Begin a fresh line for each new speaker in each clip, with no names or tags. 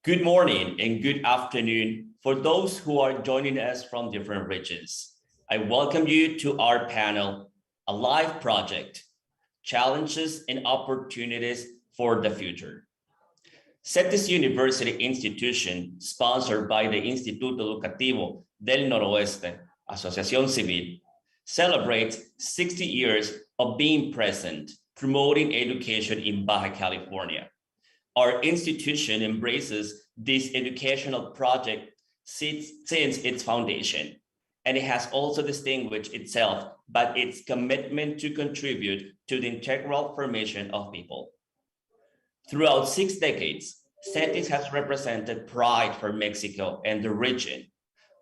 Good morning and good afternoon for those who are joining us from different regions. I welcome you to our panel, A Life Project, Challenges and Opportunities for the Future. CETIS University Institution, sponsored by the Instituto Educativo del Noroeste, Asociación Civil, celebrates 60 years of being present, promoting education in Baja California. Our institution embraces this educational project since its foundation, and it has also distinguished itself by its commitment to contribute to the integral formation of people. Throughout 6 decades, CETIS has represented pride for Mexico and the region,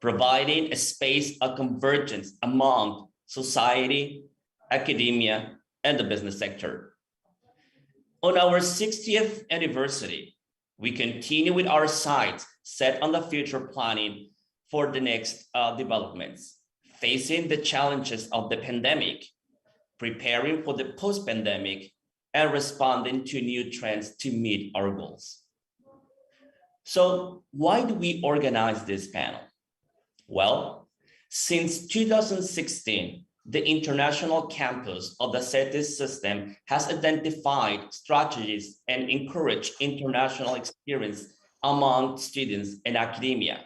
providing a space of convergence among society, academia, and the business sector. On our 60th anniversary, we continue with our sights set on the future planning for the next developments, facing the challenges of the pandemic, preparing for the post-pandemic, and responding to new trends to meet our goals. So why do we organize this panel? Well, since 2016, the international campus of the CETIS system has identified strategies and encouraged international experience among students and academia,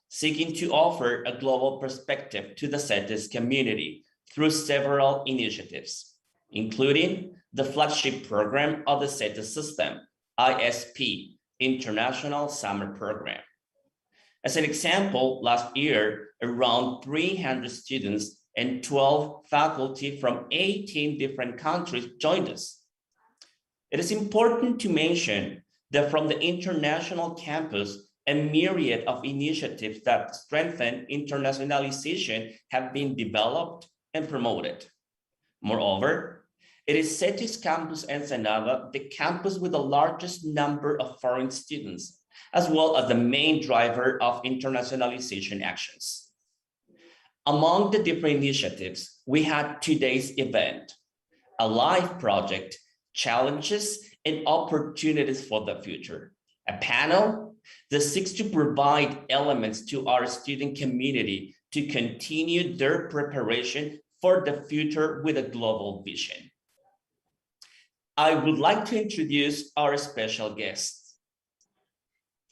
seeking to offer a global perspective to the CETIS community through several initiatives, including the flagship program of the CETIS system, ISP, International Summer Program. As an example, last year, around 300 students and 12 faculty from 18 different countries joined us. It is important to mention that from the international campus, a myriad of initiatives that strengthen internationalization have been developed and promoted. Moreover, it is CETIS Campus Ensenada, the campus with the largest number of foreign students, as well as the main driver of internationalization actions. Among the different initiatives, we had today's event, A Life Project, Challenges and Opportunities for the Future, a panel that seeks to provide elements to our student community to continue their preparation for the future with a global vision. I would like to introduce our special guests.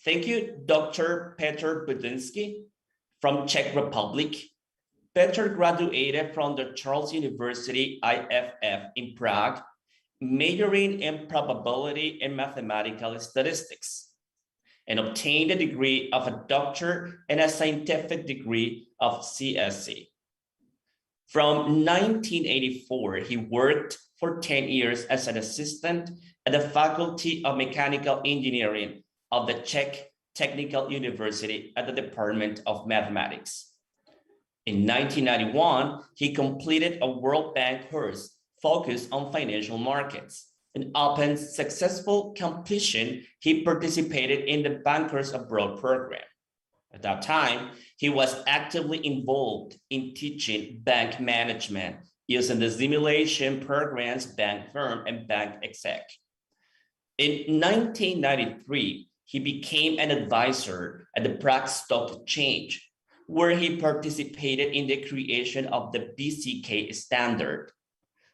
Thank you, Dr. Peter Buddinski from Czech Republic. Peter graduated from the Charles University IFF in Prague, majoring in probability and mathematical statistics, and obtained a degree of a doctor and a scientific degree of CSc. From 1984, he worked for 10 years as an assistant at the Faculty of Mechanical Engineering of the Czech Technical University at the Department of Mathematics. In 1991, he completed a World Bank course focused on financial markets, and upon successful completion, he participated in the Bankers Abroad program. At that time, he was actively involved in teaching bank management using the simulation programs Bank Firm and Bank Exec. In 1993, he became an advisor at the Prague Stock Exchange, where he participated in the creation of the BCK standard.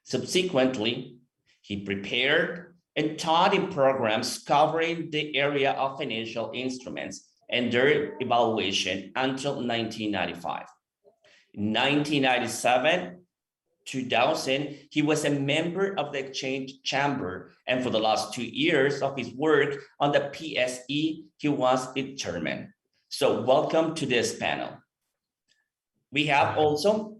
Subsequently, he prepared and taught in programs covering the area of financial instruments and their evaluation until 1995. In 1997, 2000, he was a member of the Exchange Chamber, and for the last 2 years of his work on the PSE, he was its chairman. So welcome to this panel. We have also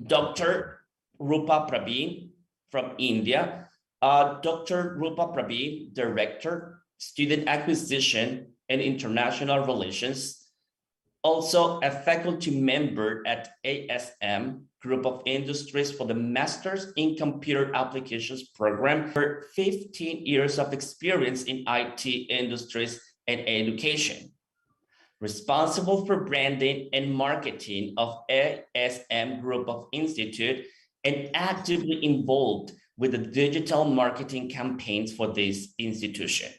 Dr. Rupa Praveen from India. Dr. Rupa Praveen, Director, Student Acquisition and International Relations, also a faculty member at ASM, Group of Industries for the Masters in Computer Applications program, for 15 years of experience in IT industries and education. Responsible for branding and marketing of ASM Group of Institute, and actively involved with the digital marketing campaigns for this institution.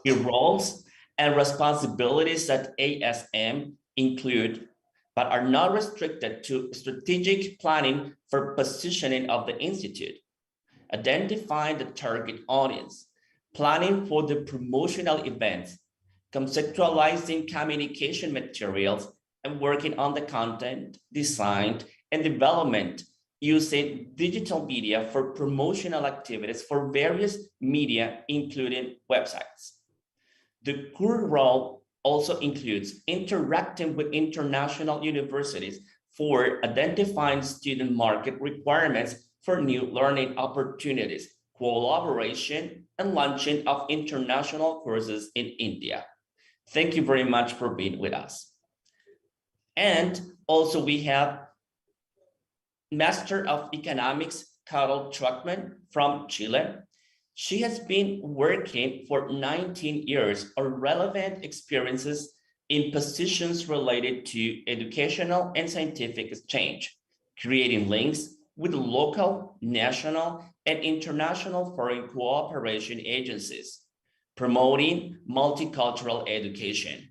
He rolls And responsibilities at ASM include, but are not restricted to, strategic planning for positioning of the institute, identifying the target audience, planning for the promotional events, conceptualizing communication materials, and working on the content, design, and development using digital media for promotional activities for various media, including websites. The core role also includes interacting with international universities for identifying student market requirements for new learning opportunities, collaboration, and launching of international courses in India. Thank you very much for being with us. And also we have Master of Economics, Carol Truckman from Chile. She has been working for 19 years on relevant experiences in positions related to educational and scientific exchange, creating links with local, national, and international foreign cooperation agencies, promoting multicultural education.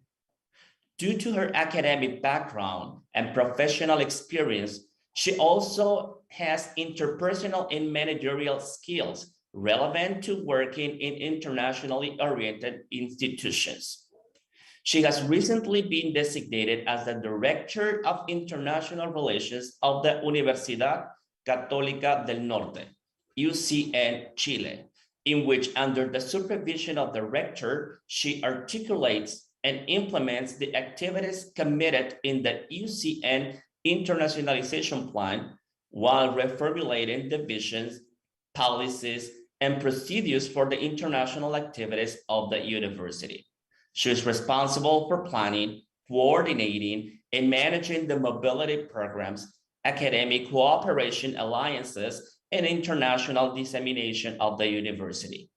Due to her academic background and professional experience, she also has interpersonal and managerial skills relevant to working in internationally oriented institutions. She has recently been designated as the Director of International Relations of the Universidad Católica del Norte, UCN Chile, in which, under the supervision of the rector, she articulates and implements the activities committed in the UCN internationalization plan while reformulating the visions, policies, and procedures for the international activities of the university. She is responsible for planning, coordinating, and managing the mobility programs, academic cooperation alliances, and international dissemination of the university.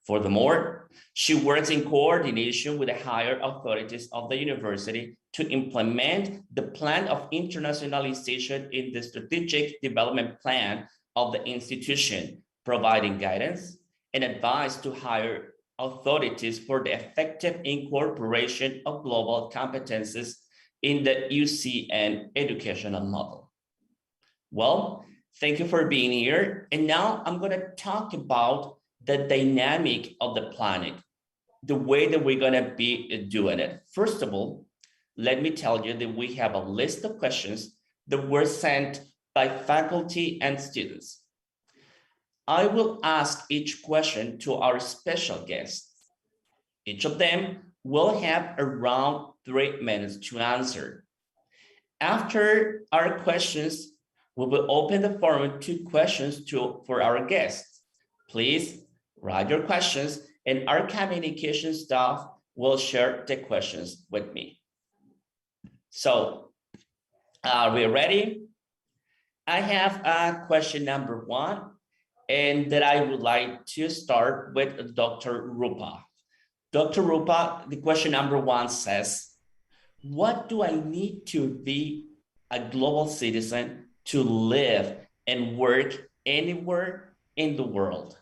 Furthermore, she works in coordination with the higher authorities of the university to implement the plan of internationalization in the strategic development plan of the institution, providing guidance and advice to higher authorities for the effective incorporation of global competencies in the UCN educational model. Well, thank you for being here. And now I'm going to talk about the dynamic of the planning, the way that we're going to be doing it. First of all, let me tell you that we have a list of questions that were sent by faculty and students. I will ask each question to our special guests. Each of them will have around 3 minutes to answer. After our questions, we will open the forum to questions for our guests. Please write your questions and our communication staff will share the questions with me. So, are we ready? I have question number 1, and that I would like to start with Dr. Rupa. Dr. Rupa, the question number 1 says, what do I need to be a global citizen to live and work anywhere in the world?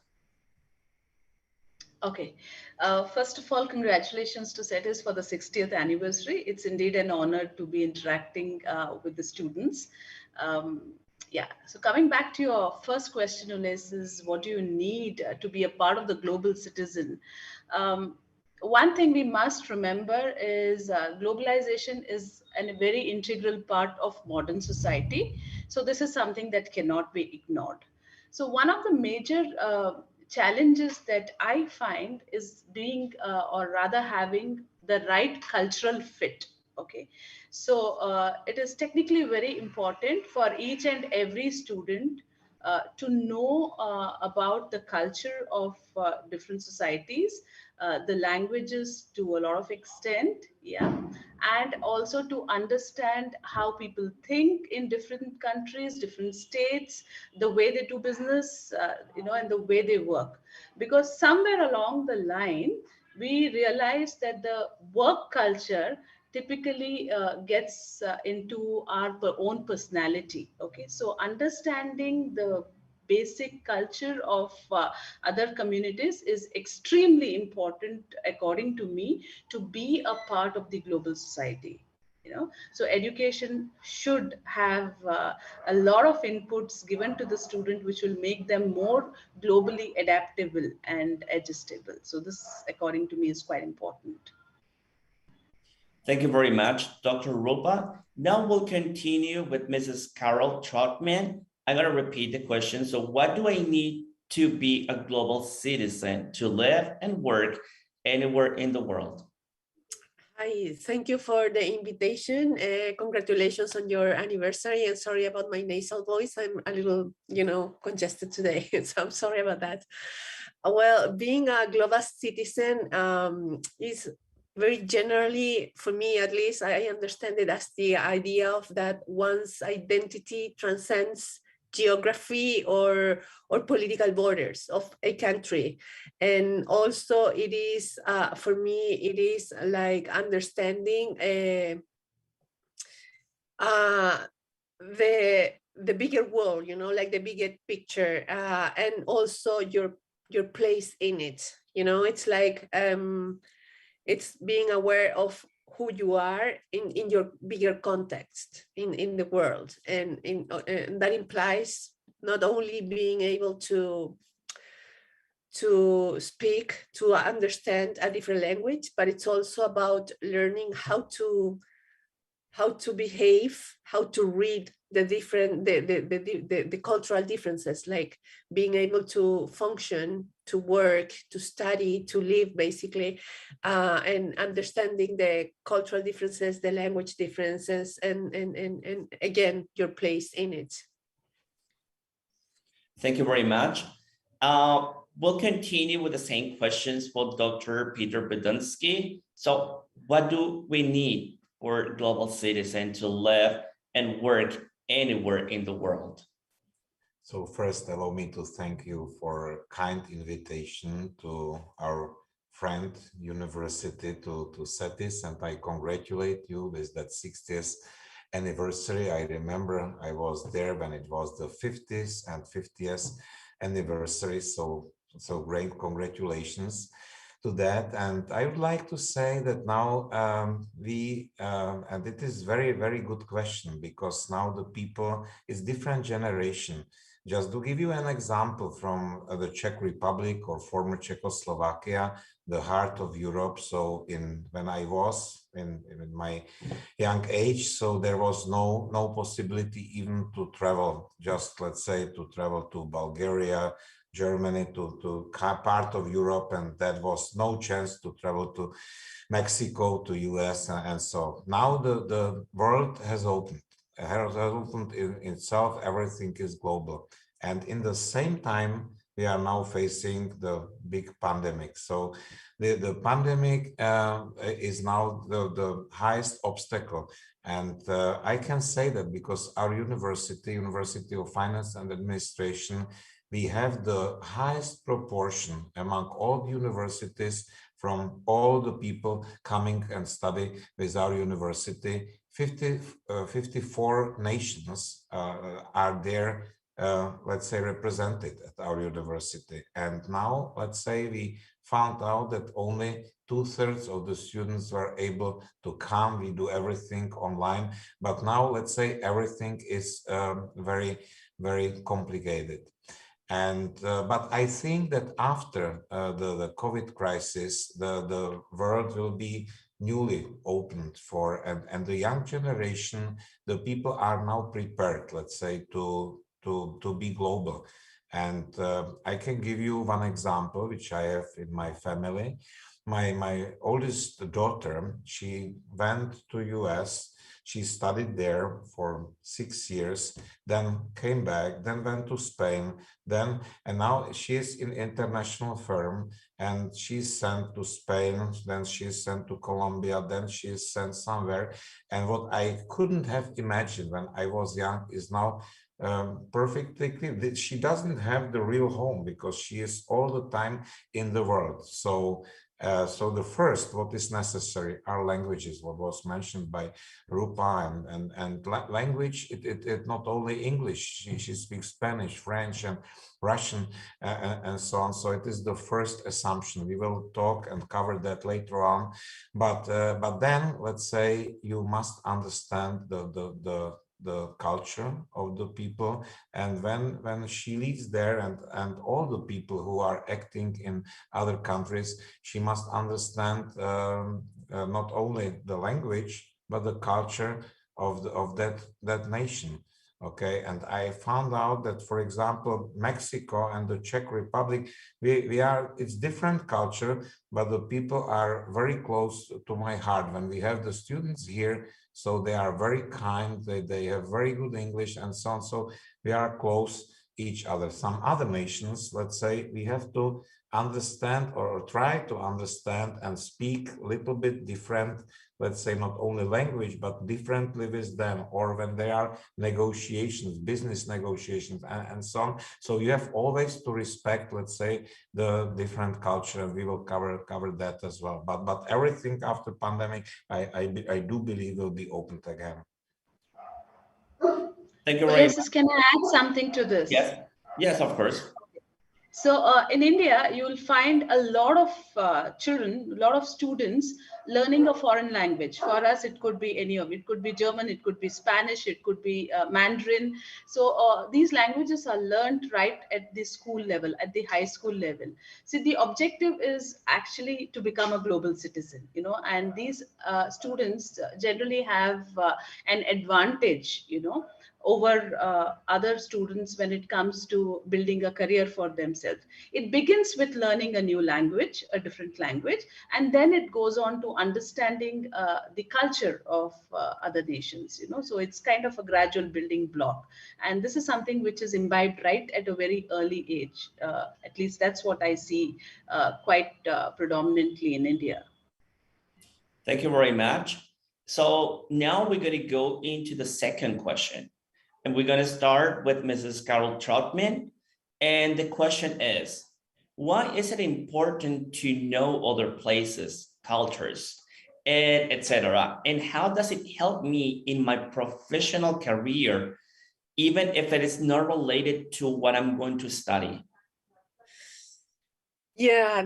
Okay. First of all, congratulations to SETIS for the 60th anniversary. It's indeed an honor to be interacting with the students. Yeah, so coming back to your first question, Ulis, is what do you need to be a part of the global citizen? One thing we must remember is globalization is a very integral part of modern society. So this is something that cannot be ignored. So one of the major challenges that I find is being, or rather having the right cultural fit. Okay, so it is technically very important for each and every student to know about the culture of different societies, the languages to a lot of extent, yeah, and also to understand how people think in different countries, different states, the way they do business, and the way they work. Because somewhere along the line, we realize that the work culture typically gets into our own personality. Okay, so understanding the basic culture of other communities is extremely important, according to me, to be a part of the global society. So education should have a lot of inputs given to the student, which will make them more globally adaptable and adjustable. So this, according to me, is quite important.
Thank you very much, Dr. Rupa. Now we'll continue with Mrs. Carol Trotman. I'm going to repeat the question. So what do I need to be a global citizen to live and work anywhere in the world?
Hi, thank you for the invitation. Congratulations on your anniversary, and sorry about my nasal voice. I'm a little, congested today, so I'm sorry about that. Well, being a global citizen is very generally, for me at least, I understand it as the idea of that one's identity transcends geography or political borders of a country. And also it is, for me, it is like understanding the bigger world, like the bigger picture, and also your place in it. It's like, it's being aware of who you are in your bigger context in the world, and that implies not only being able to speak, to understand a different language, but it's also about learning how to behave, how to read the different the cultural differences, like being able to function, to work, to study, to live, basically, and understanding the cultural differences, the language differences, and again, your place in it.
Thank you very much. We'll continue with the same questions for Dr. Peter Buddinski. So what do we need for global citizens to live and work anywhere in the world?
So first, allow me to thank you for a kind invitation to our friend university to set this, and I congratulate you with that 60th anniversary. I remember I was there when it was the 50th and 50th anniversary, so great congratulations to that. And I would like to say that now and it is very, very good question, because now the people is different generation. Just to give you an example from the Czech Republic or former Czechoslovakia, the heart of Europe. So when I was in my young age, so there was no possibility even to travel, just let's say to travel to Bulgaria, Germany, to part of Europe, and that was no chance to travel to Mexico, to US, and so now the world has opened. In itself, everything is global, and in the same time we are now facing the big pandemic. So the pandemic is now the highest obstacle, and I can say that because our University of Finance and Administration, we have the highest proportion among all universities from all the people coming and study with our university. 54 nations are there, let's say, represented at our university. And now, let's say, we found out that only 2/3 of the students were able to come. We do everything online, but now, let's say, everything is very, very complicated. And but I think that after the COVID crisis, the world will be newly opened for, and the young generation, the people are now prepared, let's say, to be global. And I can give you one example which I have in my family. My oldest daughter, she went to US. She studied there for 6 years, then came back, then went to Spain, and now she is in international firm, and she's sent to Spain, then she's sent to Colombia, then she's sent somewhere. And what I couldn't have imagined when I was young is now perfectly clear. She doesn't have the real home because she is all the time in the world. So So the first, what is necessary are languages, what was mentioned by Rupa, and language, it not only English, she speaks Spanish, French, and Russian, and so on. So it is the first assumption. We will talk and cover that later on. But then, let's say, you must understand the culture of the people, and when she lives there, and all the people who are acting in other countries, she must understand not only the language but the culture of that nation. Okay, and I found out that, for example, Mexico and the Czech Republic, it's different culture, but the people are very close to my heart. When we have the students here, so they are very kind, they have very good English and so on. So we are close each other. Some other nations, let's say, we have to understand or try to understand and speak a little bit different, let's say, not only language, but differently with them, or when there are negotiations, business negotiations, and so on. So you have always to respect, let's say, the different culture, and we will cover that as well. But everything after pandemic, I do believe will be opened again.
Thank you very much.
Can I add something to this?
Yes, of course.
So in India, you will find a lot of children, a lot of students learning a foreign language. For us, it could be any of it. It could be German, it could be Spanish, it could be Mandarin. So these languages are learned right at the school level, at the high school level. See, the objective is actually to become a global citizen, you know, and these students generally have an advantage, you know, over other students when it comes to building a career for themselves. It begins with learning a new language, a different language, and then it goes on to understanding the culture of other nations, you know. So it's kind of a gradual building block. And this is something which is imbibed right at a very early age. At least that's what I see quite predominantly in India.
Thank you very much. So now we're going to go into the second question. And we're going to start with Mrs. Carol Troutman. And the question is, why is it important to know other places, cultures, and etc.? And how does it help me in my professional career, even if it is not related to what I'm going to study?
Yeah, I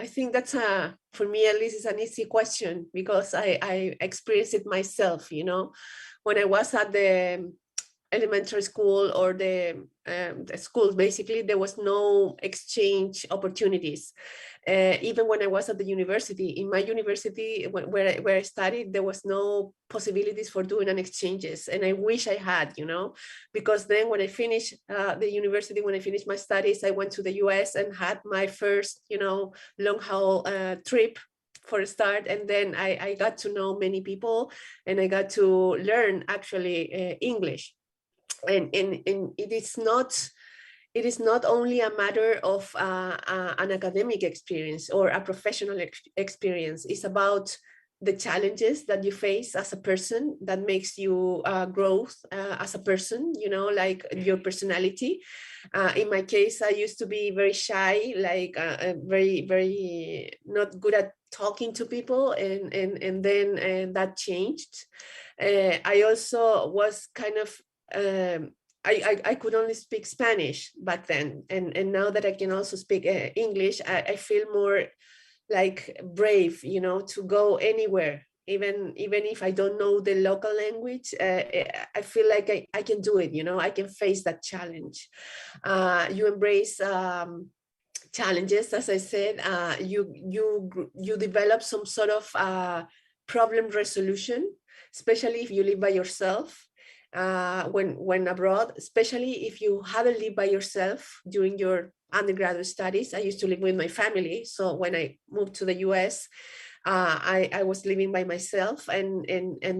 think that's for me at least, is an easy question, because I experienced it myself, you know. When I was at the elementary school or the schools, basically, there was no exchange opportunities. Even when I was at the university, in my university where I studied, there was no possibilities for doing an exchanges, and I wish I had, you know, because then when I finished the university, when I finished my studies, I went to the US and had my first, you know, long haul trip for a start, and then I got to know many people, and I got to learn actually English, and it is not only a matter of an academic experience or a professional experience. It's about the challenges that you face as a person that makes you grow as a person, you know, like your personality. In my case, I used to be very shy, like very not good at talking to people, and then that changed. I also was kind of I could only speak Spanish back then, and now that I can also speak English, I feel more like brave, you know, to go anywhere, even if I don't know the local language. I feel like I can do it, you know, I can face that challenge. You embrace challenges, as I said. You develop some sort of problem resolution, especially if you live by yourself. When abroad, especially if you haven't lived by yourself during your undergraduate studies. I used to live with my family, so when I moved to the US, I was living by myself, and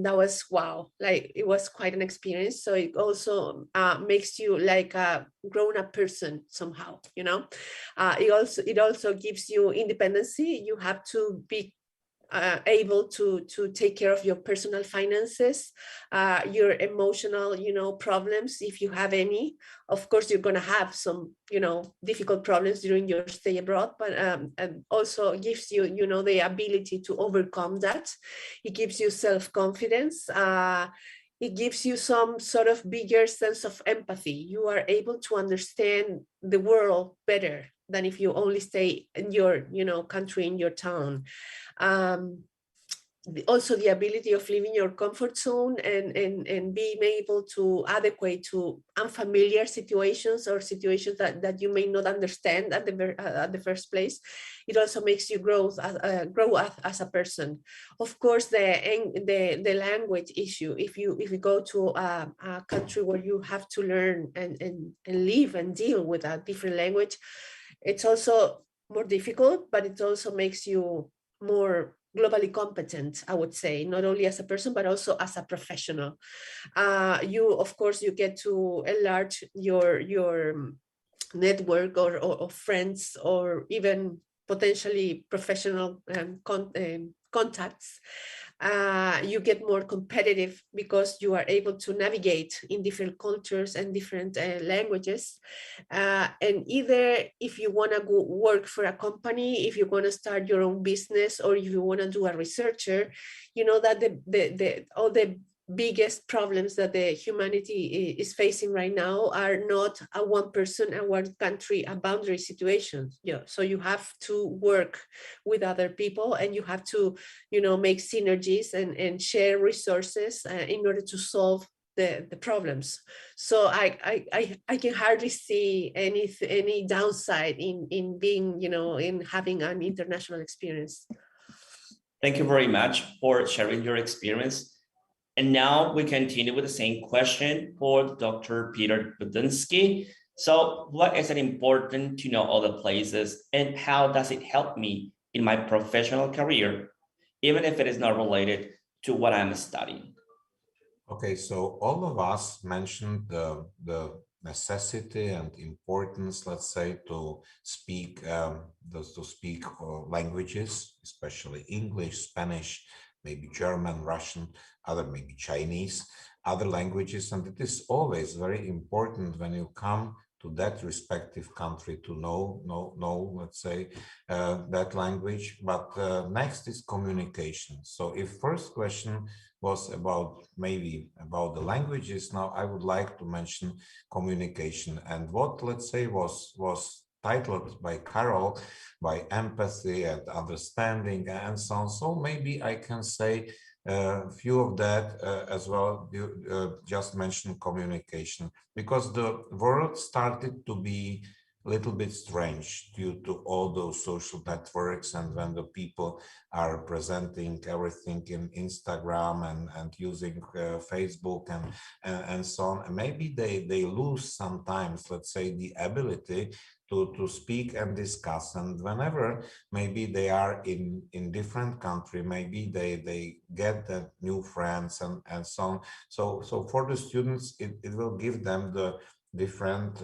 that was, wow, like it was quite an experience. So it also makes you like a grown-up person somehow, you know. It also gives you independency. You have to be able to take care of your personal finances, your emotional, problems, if you have any. Of course, you're going to have some, difficult problems during your stay abroad, but and also gives you, the ability to overcome that. It gives you self-confidence. It gives you some sort of bigger sense of empathy. You are able to understand the world better than if you only stay in your, country, in your town. Also the ability of leaving your comfort zone and being able to adequate to unfamiliar situations or situations that you may not understand at the first place. It also makes you grow as a person. Of course, the language issue, if you go to a country where you have to learn and live and deal with a different language, it's also more difficult, but it also makes you more globally competent, I would say, not only as a person, but also as a professional. Of course, you get to enlarge your network or friends, or even potentially professional contacts. You get more competitive because you are able to navigate in different cultures and different languages. And either if you want to go work for a company, if you want to start your own business, or if you want to do a researcher, you know that all the biggest problems that the humanity is facing right now are not a one person and one country, a boundary situation. So you have to work with other people, and you have to, make synergies and share resources in order to solve the problems. So I can hardly see any downside in being, in having an international experience.
Thank you very much for sharing your experience. And now we continue with the same question for Dr. Peter Buddinski. So what is it important to know all the places, and how does it help me in my professional career, even if it is not related to what I'm studying?
Okay, so all of us mentioned the necessity and importance, let's say, to speak languages, especially English, Spanish, maybe German, Russian, other maybe Chinese, other languages. And it is always very important when you come to that respective country to know, let's say, that language. But next is communication. So if first question was maybe about the languages, now I would like to mention communication. And what, let's say, was titled by Carol by empathy and understanding and so on. So maybe I can say a few of that as well. You just mentioned communication, because the world started to be a little bit strange due to all those social networks, and when the people are presenting everything in Instagram and using Facebook and so on, and maybe they lose sometimes, let's say, the ability to speak and discuss. And whenever maybe they are in different country, maybe they get that new friends and so on. So for the students, it will give them the different,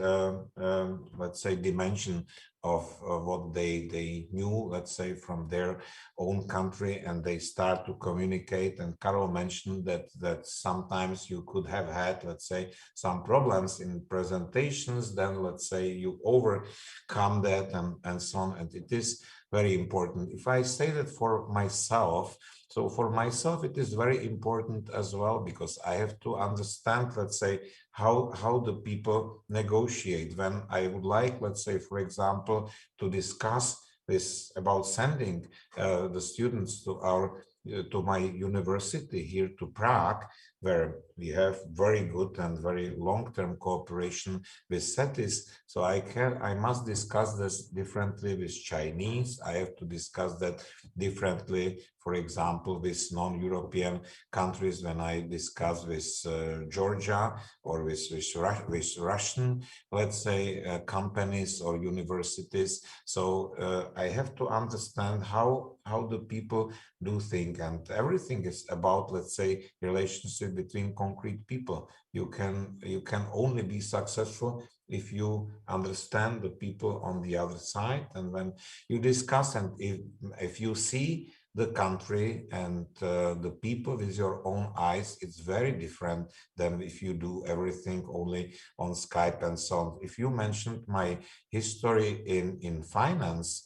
let's say, dimension of what they knew, let's say, from their own country, and they start to communicate. And Carol mentioned that sometimes you could have had, let's say, some problems in presentations, then let's say you overcome that and so on. And it is very important. If I say that for myself, so for myself, it is very important as well, because I have to understand, let's say, how the people negotiate. When I would like, let's say, for example, to discuss this about sending the students to my university here to Prague, where we have very good and very long-term cooperation with CETIS. So I must discuss this differently with Chinese. I have to discuss that differently, for example, with non-European countries, when I discuss with Georgia or with Russian, let's say, companies or universities. So I have to understand how the people do things, and everything is about, let's say, relationship between concrete people. You can only be successful if you understand the people on the other side, and when you discuss, and if you see the country and the people with your own eyes. It's very different than if you do everything only on Skype and so on. If you mentioned my history in finance,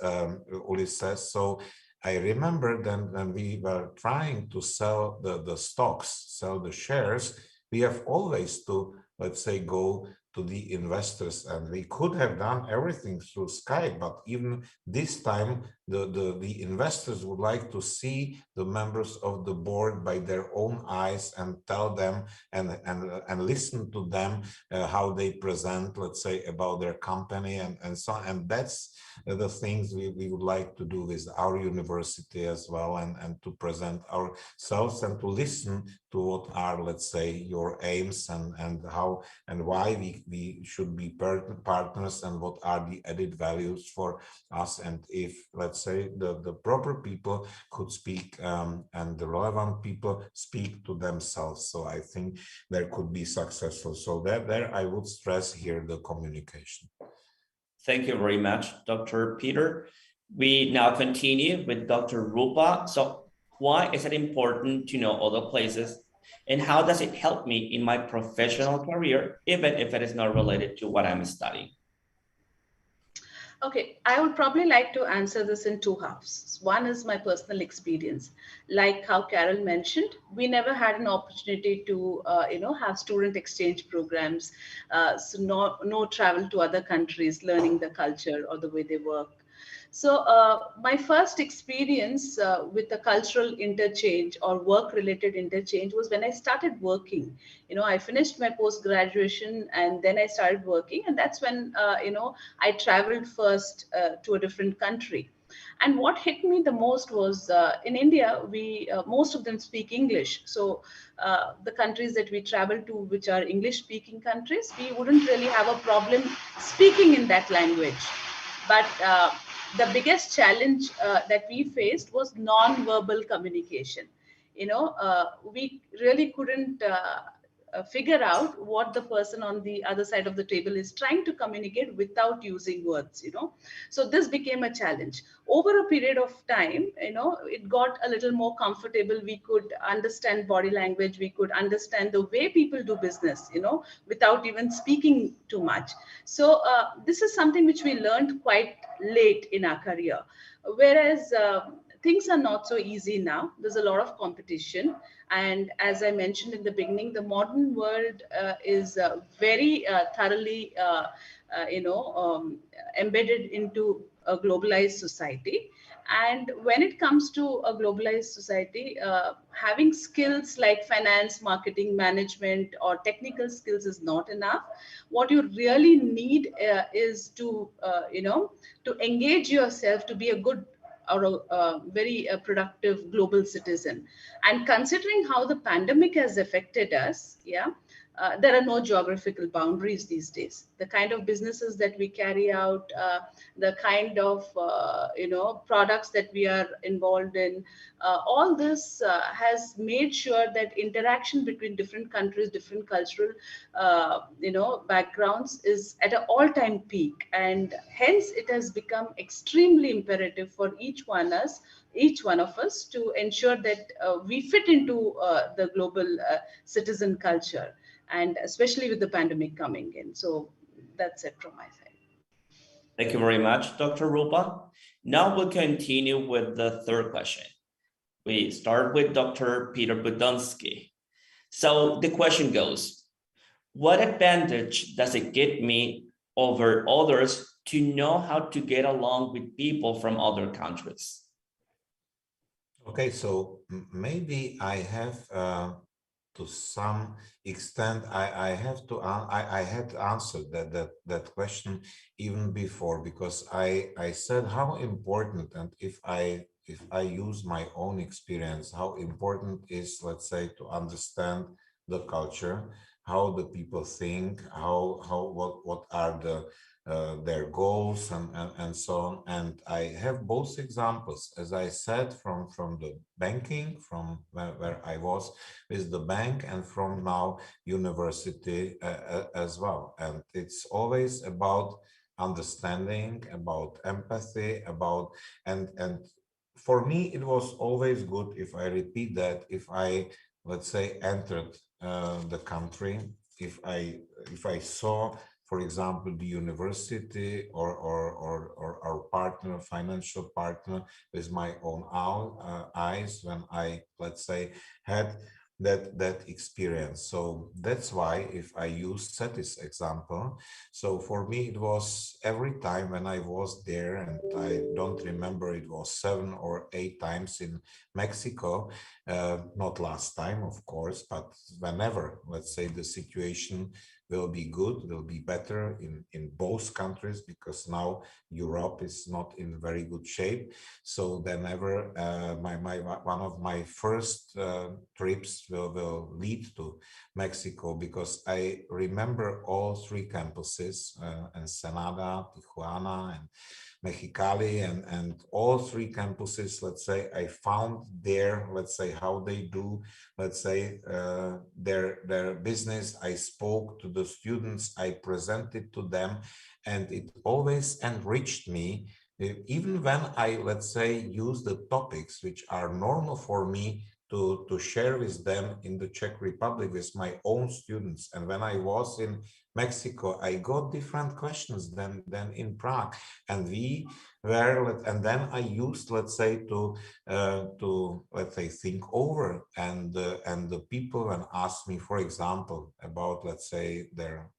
Ulysses, so I remember then when we were trying to sell the stocks, sell the shares, we have always to, let's say, go to the investors, and we could have done everything through Skype, but even this time the investors would like to see the members of the board by their own eyes and tell them and listen to them how they present, let's say, about their company and so on. And that's the things we would like to do with our university as well, and to present ourselves and to listen to what are, let's say, your aims and how and why we should be partners and what are the added values for us. And if, let's say, the proper people could speak and the relevant people speak to themselves, so I think there could be successful. So there I would stress here the communication.
Thank you very much, Dr. Peter. We now continue with Dr. Rupa. So why is it important to know other places, and how does it help me in my professional career, even if it is not related to what I'm studying?
Okay, I would probably like to answer this in two halves. One is my personal experience. Like how Carol mentioned, we never had an opportunity to, have student exchange programs. So no travel to other countries, learning the culture or the way they work. So my first experience with the cultural interchange or work-related interchange was when I started working. I finished my post-graduation and then I started working, and that's when I traveled first to a different country. And what hit me the most was in India, we most of them speak English. So the countries that we travel to, which are English-speaking countries, we wouldn't really have a problem speaking in that language. But the biggest challenge that we faced was non-verbal communication. We really couldn't figure out what the person on the other side of the table is trying to communicate without using words. So this became a challenge. Over a period of time, it got a little more comfortable. We could understand body language. We could understand the way people do business, without even speaking too much. So this is something which we learned quite late in our career. Whereas things are not so easy now. There's a lot of competition. And as I mentioned in the beginning, the modern world is very thoroughly, embedded into a globalized society. And when it comes to a globalized society, having skills like finance, marketing, management, or technical skills is not enough. What you really need is to engage yourself to be a good or a very productive global citizen. And considering how the pandemic has affected us, there are no geographical boundaries these days. The kind of businesses that we carry out, the kind of products that we are involved in, all this has made sure that interaction between different countries, different cultural backgrounds is at an all-time peak, and hence it has become extremely imperative for each one of us to ensure that we fit into the global citizen culture, and especially with the pandemic coming in. So that's it from my side.
Thank you very much, Dr. Rupa. Now we'll continue with the third question. We start with Dr. Peter Buddinski. So the question goes, what advantage does it give me over others to know how to get along with people from other countries?
Okay, so maybe I have to some extent, I had answered that question even before, because I said how important, and if I use my own experience, how important is, let's say, to understand the culture, how the people think, what are their goals and so on. And I have both examples, as I said, from the banking, from where I was with the bank, and from now university as well. And it's always about understanding, about empathy, about and for me, it was always good, if I repeat that, if I, let's say, entered the country, if I saw, for example, the university or our partner, financial partner, with my own eyes, when I, let's say, had that experience. So that's why, if I use Seti's example, so for me it was every time when I was there, and I don't remember, it was 7 or 8 times in Mexico, not last time, of course, but whenever, let's say, the situation will be good, will be better in both countries, because now Europe is not in very good shape. So whenever one of my first trips will lead to Mexico, because I remember all 3 campuses, Ensenada, Tijuana, and Mexicali, and all 3 campuses, let's say, I found there, let's say, how they do, let's say, their business. I spoke to the students, I presented to them, and it always enriched me, even when I, let's say, use the topics which are normal for me to share with them in the Czech Republic with my own students. And when I was in Mexico, I got different questions than in Prague, and we were, and then I used, let's say, to let's say, think over, and the people when asked me, for example, about, let's say,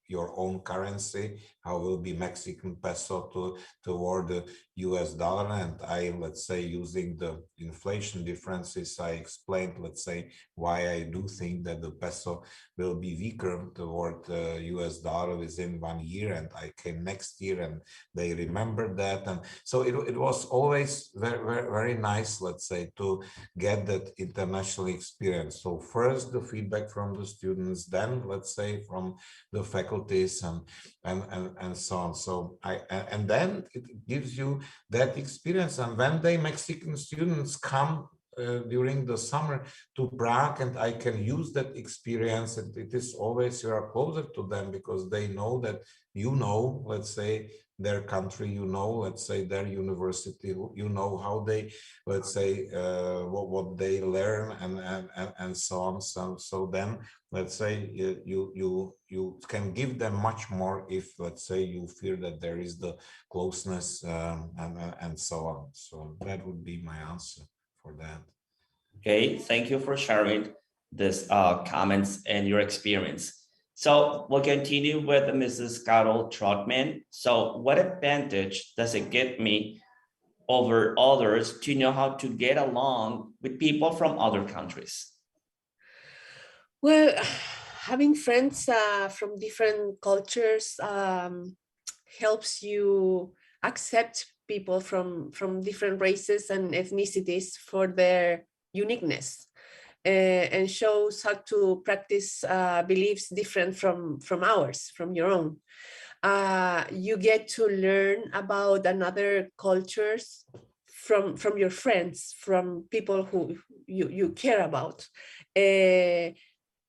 your own currency, how will be Mexican peso toward the US dollar, and I, let's say, using the inflation differences, I explained, let's say, why I do think that the peso will be weaker toward the US dollar within 1 year, and I came next year, and they remembered that. And so it was always very, very, very nice, let's say, to get that international experience. So first the feedback from the students, then, let's say, from the faculties, and so on. So and then it gives you that experience. And when the Mexican students come during the summer to Prague, and I can use that experience, and it is always, you are closer to them, because they know that, let's say, their country, let's say, their university, how they, let's say, what they learn, and so on. So then, let's say, you can give them much more if, let's say, you feel that there is the closeness, and so on. So that would be my answer for that.
Okay, thank you for sharing this comments and your experience. So we'll continue with Mrs. Carol Trotman. So what advantage does it give me over others to know how to get along with people from other countries?
Well, having friends from different cultures helps you accept people from different races and ethnicities for their uniqueness, and shows how to practice beliefs different from ours, from your own. You get to learn about another cultures from your friends, from people who you care about,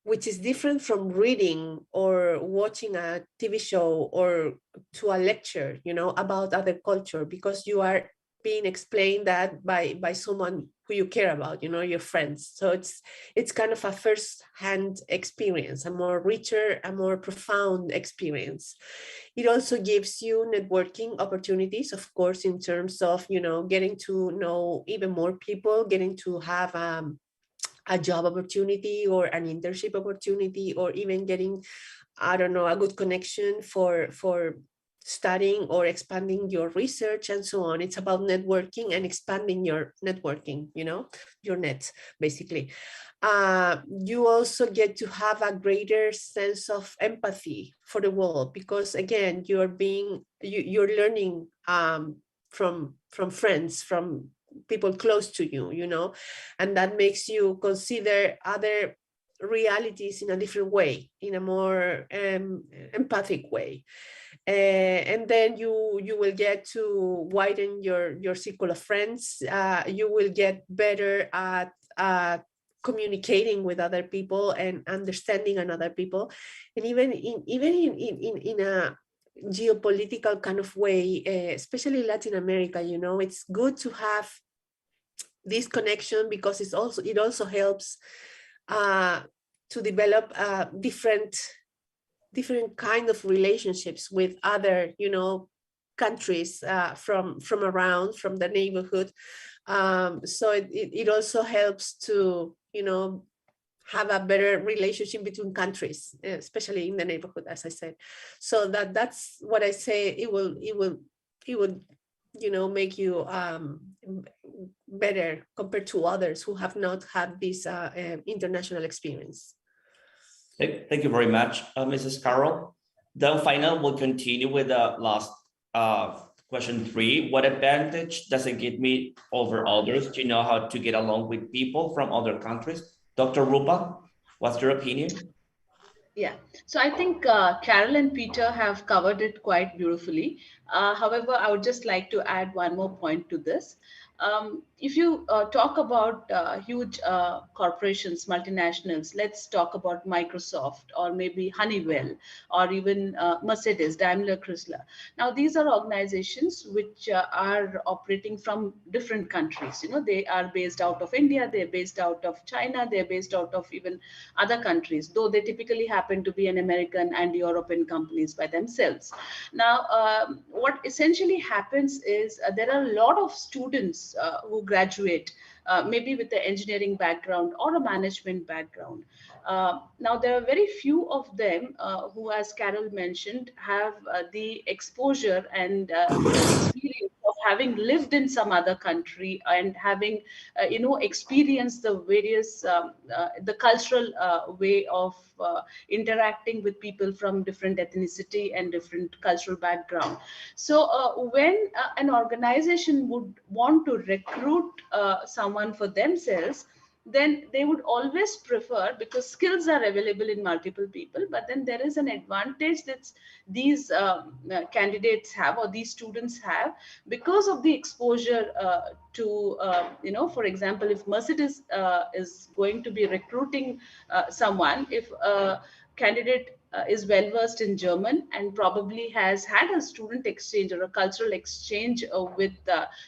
which is different from reading or watching a TV show or to a lecture, about other culture, because you are being explained that by someone who you care about, your friends. So it's kind of a first-hand experience, a more richer, a more profound experience. It also gives you networking opportunities, of course, in terms of, getting to know even more people, getting to have a job opportunity or an internship opportunity, or even getting, I don't know, a good connection for studying or expanding your research and so on. It's about networking and expanding your networking, your net, basically. You also get to have a greater sense of empathy for the world, because again, you're learning from friends, from people close to you, and that makes you consider other realities in a different way, in a more empathic way. And then you will get to widen your circle of friends. You will get better at communicating with other people and understanding another people, and even in a geopolitical kind of way, especially Latin America. It's good to have this connection, because it also helps to develop different kind of relationships with other, countries from around, from the neighborhood. So it also helps to, have a better relationship between countries, especially in the neighborhood, as I said. So that's what I say. It will, make you better compared to others who have not had this international experience.
Thank you very much, Mrs. Carol. Then final, we'll continue with the last question 3. What advantage does it give me over others to know how to get along with people from other countries? Dr. Rupa, what's your opinion?
Yeah, so I think Carol and Peter have covered it quite beautifully. However, I would just like to add one more point to this. If you talk about huge corporations, multinationals, let's talk about Microsoft or maybe Honeywell or even Mercedes, Daimler Chrysler. Now, these are organizations which are operating from different countries. They are based out of India, they're based out of China, they're based out of even other countries, though they typically happen to be an American and European companies by themselves. Now, what essentially happens is there are a lot of students who graduate maybe with the engineering background or a management background. Now, there are very few of them who, as Carol mentioned, have the exposure and experience of having lived in some other country and having, experienced the various, the cultural way of interacting with people from different ethnicity and different cultural background. So when an organization would want to recruit someone for themselves, then they would always prefer, because skills are available in multiple people, but then there is an advantage that these candidates have, or these students have, because of the exposure to, for example, if Mercedes is going to be recruiting someone, if a candidate is well versed in German and probably has had a student exchange or a cultural exchange with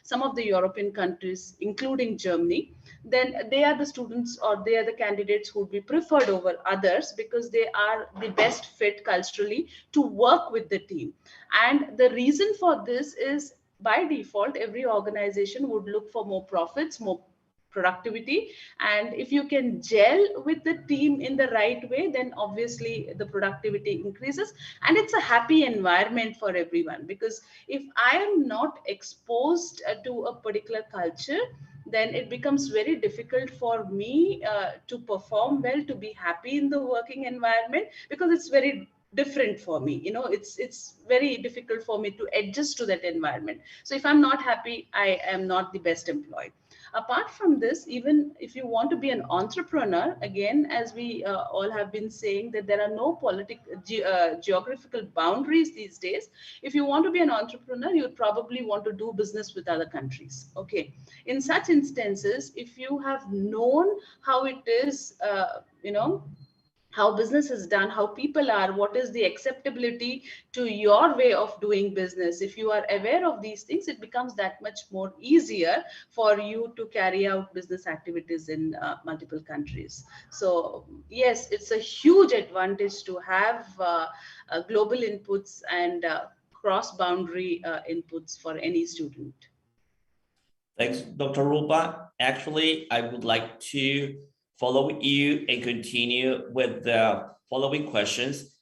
some of the European countries, including Germany, then they are the students, or they are the candidates who would be preferred over others, because they are the best fit culturally to work with the team. And the reason for this is, by default, every organization would look for more profits, more productivity, and if you can gel with the team in the right way, then obviously the productivity increases, and it's a happy environment for everyone. Because if I am not exposed to a particular culture, then it becomes very difficult for me to perform well, to be happy in the working environment, because it's very different for me. It's very difficult for me to adjust to that environment. So if I'm not happy, I am not the best employee. Apart from this, even if you want to be an entrepreneur, again, as we all have been saying, that there are no geographical boundaries these days. If you want to be an entrepreneur, you would probably want to do business with other countries. Okay. In such instances, if you have known how it is, how business is done, how people are, what is the acceptability to your way of doing business, if you are aware of these things, it becomes that much more easier for you to carry out business activities in multiple countries. So yes, it's a huge advantage to have global inputs and cross-boundary inputs for any student.
Thanks, Dr. Rupa. Actually, I would like to follow you and continue with the following questions,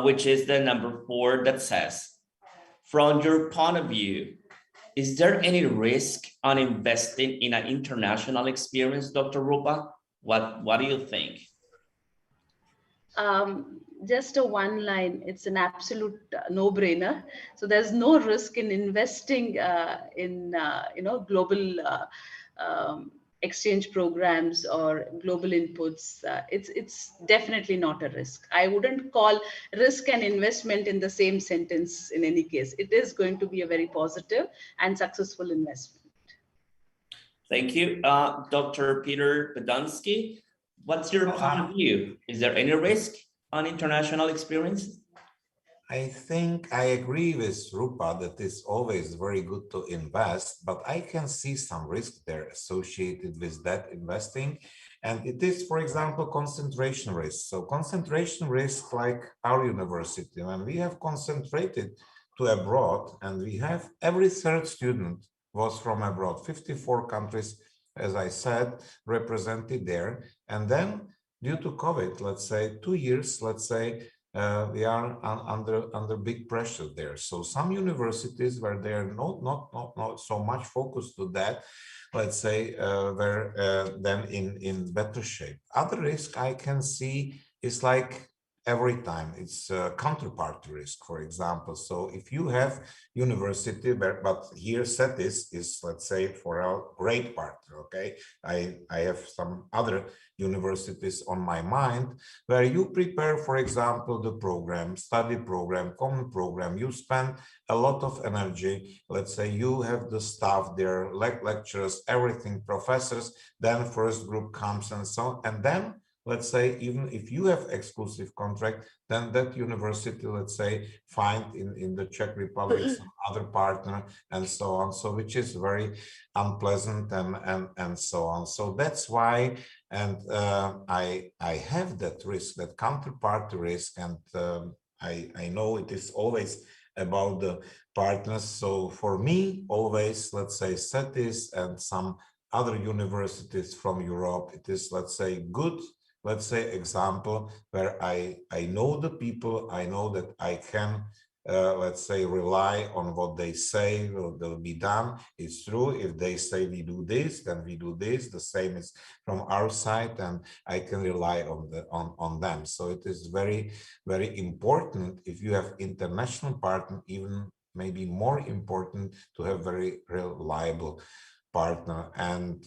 which is the number 4 that says, from your point of view, is there any risk on investing in an international experience, Dr. Rupa? What do you think?
Just a one line, it's an absolute no-brainer. So there's no risk in investing in global exchange programs or global inputs. It's definitely not a risk. I wouldn't call risk and investment in the same sentence in any case. It is going to be a very positive and successful investment.
Thank you. Dr. Peter Buddinski, what's your point of view? Is there any risk on international experience?
I think I agree with Rupa that it's always very good to invest, but I can see some risk there associated with that investing. And it is, for example, concentration risk. So concentration risk, like our university, when we have concentrated to abroad, and we have every third student was from abroad, 54 countries, as I said, represented there. And then due to COVID, let's say 2 years, let's say, we are under big pressure there. So some universities where they are not so much focused to that, let's say, were then in better shape. Other risk I can see is like every time it's counterparty risk, for example. So if you have university, but here SETIS is, let's say, for a great partner, okay? I have some other universities on my mind where you prepare, for example, the program, study program, common program, you spend a lot of energy. Let's say you have the staff there, lecturers, everything, professors, then first group comes and so on. And then let's say, even if you have exclusive contract, then that university, let's say, find in the Czech Republic some other partner and so on. So which is very unpleasant and so on. So that's why, and I have that risk, that counterparty risk, and I know it is always about the partners. So for me, always, let's say, SETIS and some other universities from Europe, it is, let's say, good, let's say, example where I know the people, I know that I can, let's say, rely on what they say will be done. It's true. If they say we do this, then we do this. The same is from our side, and I can rely on them. So it is very, very important if you have international partner, even maybe more important to have very reliable partner. And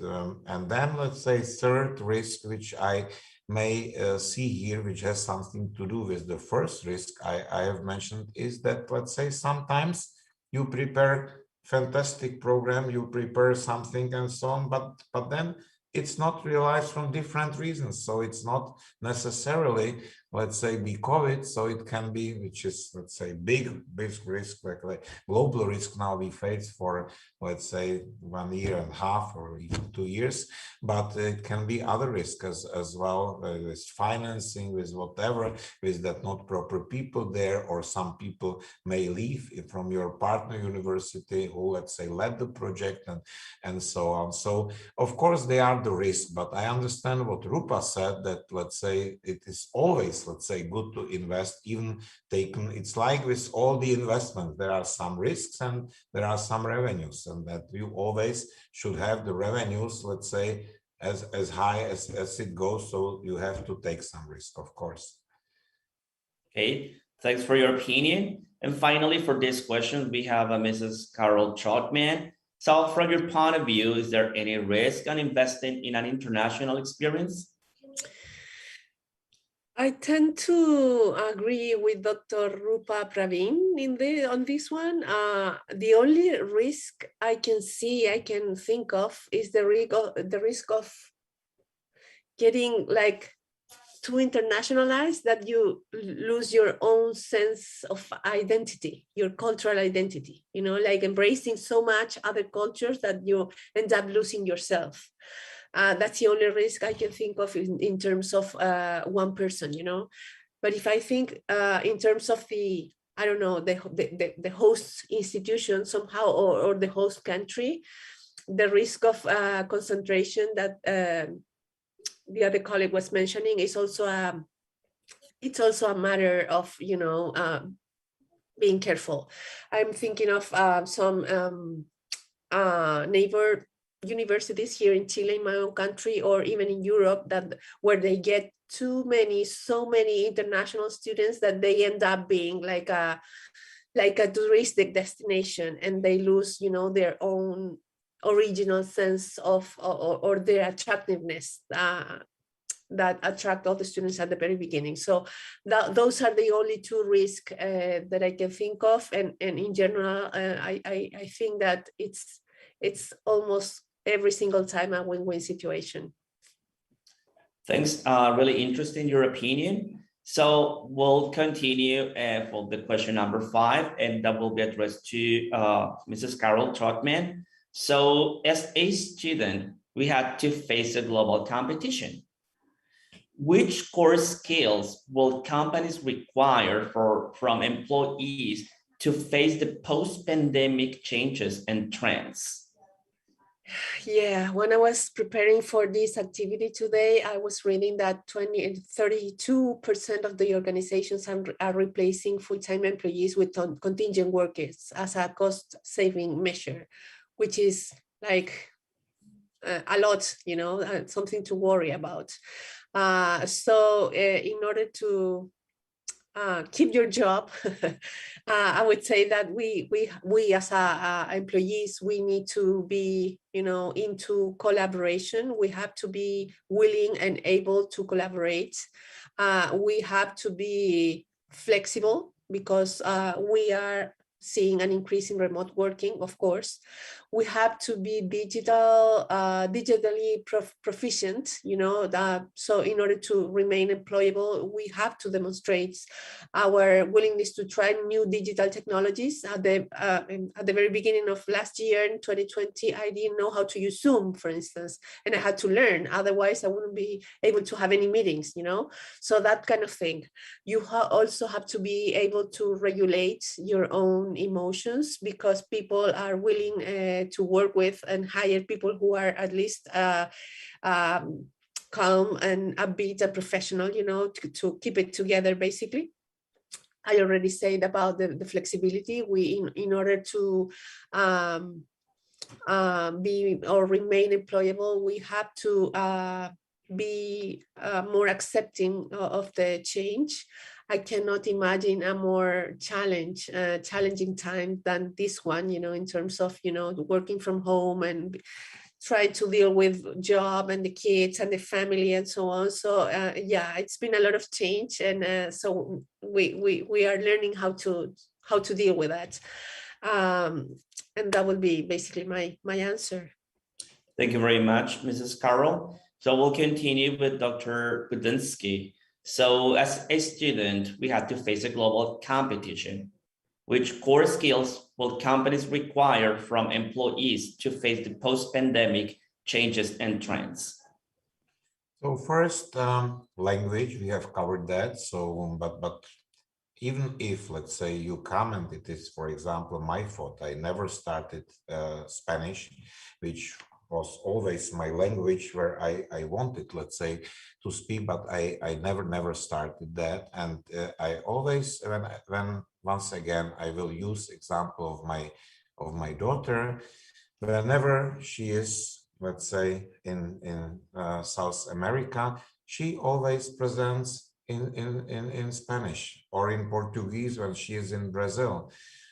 then, let's say, third risk, which I may see here, which has something to do with the first risk I have mentioned, is that, let's say, sometimes you prepare fantastic program, you prepare something and so on, but then it's not realized from different reasons. So it's not necessarily, let's say, be COVID. So it can be, which is, let's say, big risk, like global risk now we face for, let's say, 1.5 years or even 2 years. But it can be other risks as well, with financing, with whatever, with that not proper people there, or some people may leave from your partner university who, let's say, led the project and so on. So of course they are the risk, but I understand what Rupa said, that, let's say, it is always, let's say, good to invest, even taken. It's like with all the investment, there are some risks and there are some revenues, and that you always should have the revenues, let's say, as high as it goes. So you have to take some risk, of course.
Okay, thanks for your opinion. And finally, for this question, we have Mrs. Carol Trotman. So from your point of view, is there any risk on investing in an international experience?
I tend to agree with Dr. Rupa Praveen on this one. The only risk I can think of is the risk of getting like too internationalized, that you lose your own sense of identity, your cultural identity, like embracing so much other cultures that you end up losing yourself. That's the only risk I can think of in terms of one person, But if I think in terms of the, I don't know, the host institution somehow, or the host country, the risk of concentration that the other colleague was mentioning is also a matter of being careful. I'm thinking of some neighbor universities here in Chile, in my own country, or even in Europe, where they get so many international students that they end up being like a touristic destination, and they lose their own original sense of or their attractiveness that attract all the students at the very beginning. So those are the only two risks that I can think of, and in general I think that it's almost every single time a win-win situation.
Thanks, really interesting your opinion. So we'll continue for the question number 5, and that will be addressed to Mrs. Carol Trotman. So as a student, we had to face a global competition. Which core skills will companies require from employees to face the post-pandemic changes and trends?
Yeah, when I was preparing for this activity today, I was reading that 32% of the organizations are replacing full-time employees with contingent workers as a cost-saving measure, which is like a lot, you know, something to worry about. So in order to keep your job, I would say that we as employees, we need to be, you know, into collaboration. We have to be willing and able to collaborate. We have to be flexible because we are seeing an increase in remote working, of course. We have to be digitally proficient, you know, so in order to remain employable, we have to demonstrate our willingness to try new digital technologies. At the very beginning of last year, in 2020, I didn't know how to use Zoom, for instance, and I had to learn. Otherwise, I wouldn't be able to have any meetings, you know, so that kind of thing. You also have to be able to regulate your own emotions, because people are willing to work with and hire people who are at least calm and upbeat and professional, you know, to keep it together, basically. I already said about the flexibility. In order to be or remain employable, we have to be more accepting of the change. I cannot imagine a more challenging time than this one, you know, in terms of, you know, working from home and try to deal with job and the kids and the family and so on. So yeah, it's been a lot of change, and so we are learning how to deal with that. And that would be basically my answer.
Thank you very much, Mrs. Carol. So we'll continue with Dr. Buddinski. So as a student, we had to face a global competition. Which core skills will companies require from employees to face the post-pandemic changes and trends?
So first, language, we have covered that. So, but even if, let's say, you comment, it is, for example, my fault. I never started Spanish, which was always my language where I wanted, let's say, to speak, but I never started that. And I always, when once again, I will use example of my daughter, whenever she is, let's say, in South America, she always presents in Spanish, or in Portuguese when she is in Brazil.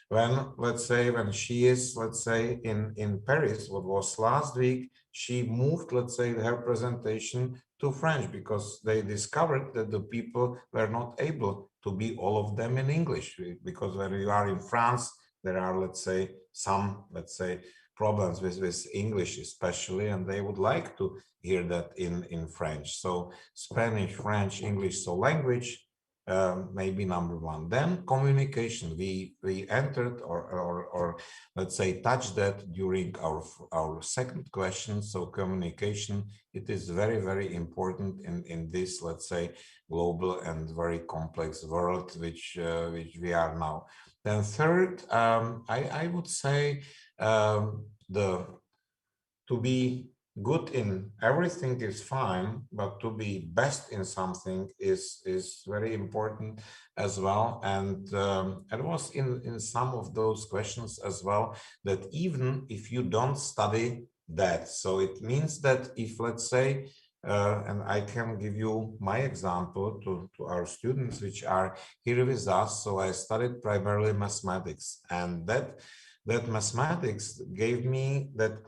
When, let's say, when she is, let's say, in Paris, what was last week, she moved, let's say, her presentation to French, because they discovered that the people were not able to be all of them in English, because when you are in France, there are, let's say, some, let's say, problems with English especially, and they would like to hear that in French. So Spanish, French, English, so language, maybe number one. Then communication, we entered or let's say touched that during our second question. So communication, it is very important in this, let's say, global and very complex world which we are now. Then third, I would say to be good in everything is fine, but to be best in something is very important as well. And it was in some of those questions as well, that even if you don't study that, so it means that if, let's say, and I can give you my example to our students which are here with us. So I studied primarily mathematics, and that mathematics gave me that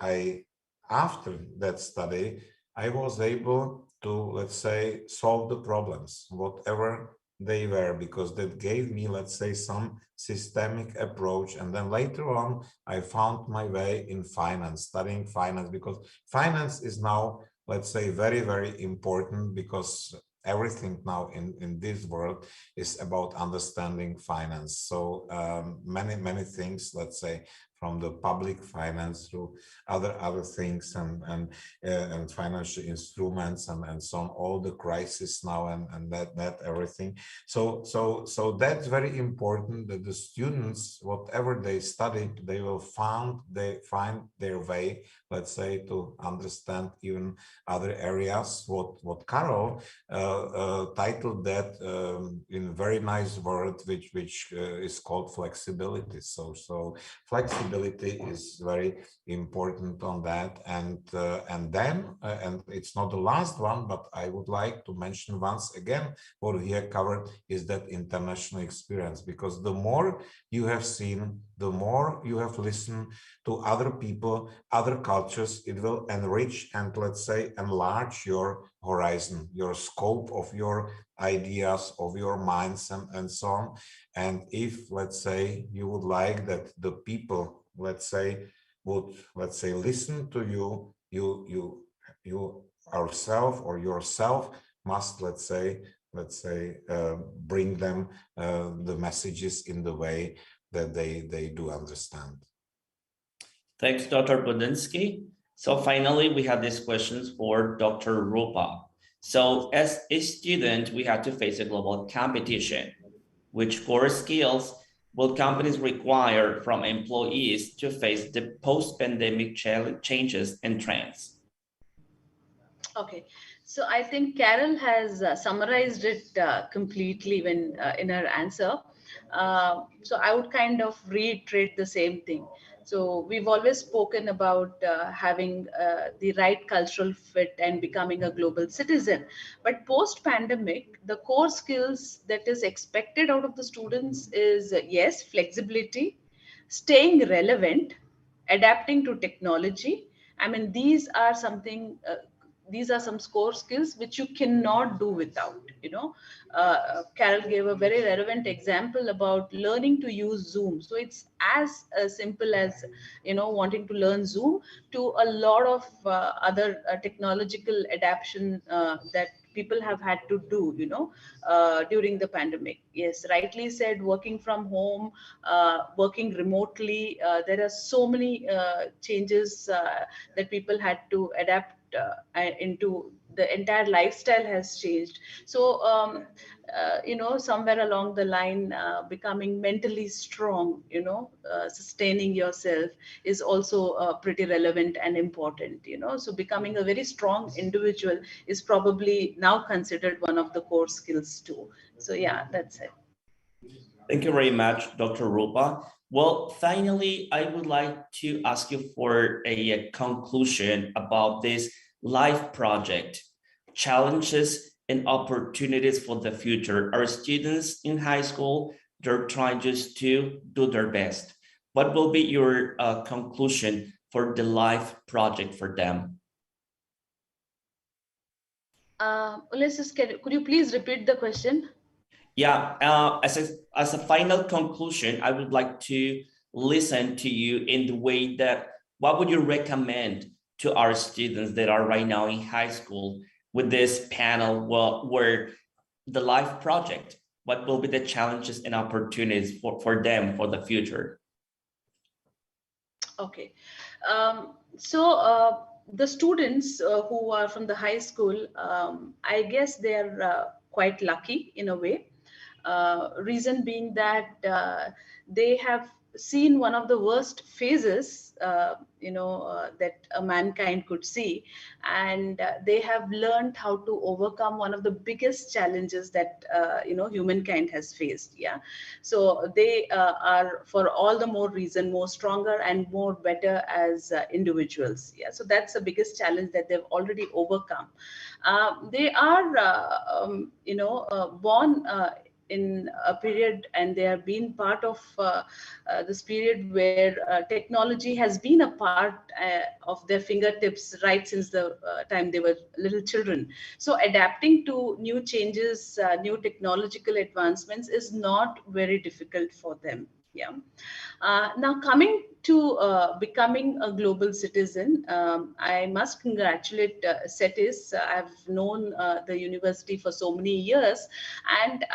after that study, I was able to, let's say, solve the problems, whatever they were, because that gave me, let's say, some systemic approach. And then later on, I found my way in finance, studying finance, because finance is now, let's say, very important, because everything now in this world is about understanding finance. So many things, let's say, from the public finance through other things and financial instruments and so on, all the crisis now and that everything. So that's very important that the students, whatever they study, they will find their way, let's say, to understand even other areas. What Carol titled that in very nice word, which is called flexibility. So flexibility is very important on that, and then and it's not the last one, but I would like to mention once again what we have covered is that international experience, because the more you have seen, the more you have listened to other people, other cultures, it will enrich and, let's say, enlarge your horizon, your scope of your ideas, of your minds, and so on. And if, let's say, you would like that the people, let's say, would, let's say, listen to you, you ourself or yourself must, let's say, bring them the messages in the way that they do understand.
Thanks, Dr. Buddinski. So finally, we have these questions for Dr. Rupa. So as a student, we had to face a global competition. Which core skills will companies require from employees to face the post-pandemic changes and trends?
Okay, so I think Carol has summarized it completely when in her answer. So I would kind of reiterate the same thing. So we've always spoken about having the right cultural fit and becoming a global citizen. But post-pandemic, the core skills that is expected out of the students is yes, flexibility, staying relevant, adapting to technology. I mean, these are some core skills which you cannot do without. Carol gave a very relevant example about learning to use Zoom. So it's as simple as wanting to learn Zoom, to a lot of other technological adaptation that people have had to do during the pandemic. Yes, rightly said, working from home, working remotely, there are so many changes that people had to adapt into. The entire lifestyle has changed. So somewhere along the line, becoming mentally strong, sustaining yourself is also pretty relevant and important. So becoming a very strong individual is probably now considered one of the core skills too. So yeah, that's it.
Thank you very much, Dr. Rupa. Well, finally, I would like to ask you for a conclusion about this life project, challenges and opportunities for the future. Our students in high school, they're trying just to do their best. What will be your conclusion for the life project for them?
Ulysses, could you please repeat the question?
Yeah, as a final conclusion, I would like to listen to you in the way that what would you recommend to our students that are right now in high school with this panel where the life project, what will be the challenges and opportunities for them for the future?
Okay, the students who are from the high school, I guess they're quite lucky in a way. Reason being that they have seen one of the worst phases, that a mankind could see, and they have learned how to overcome one of the biggest challenges that humankind has faced. Yeah, so they are, for all the more reason, more stronger and more better as individuals. Yeah, so that's the biggest challenge that they've already overcome. They are born in a period, and they have been part of this period where technology has been a part of their fingertips right since the time they were little children. So adapting to new changes, new technological advancements is not very difficult for them. Yeah. Now coming to becoming a global citizen, I must congratulate CETIS. I've known the university for so many years, and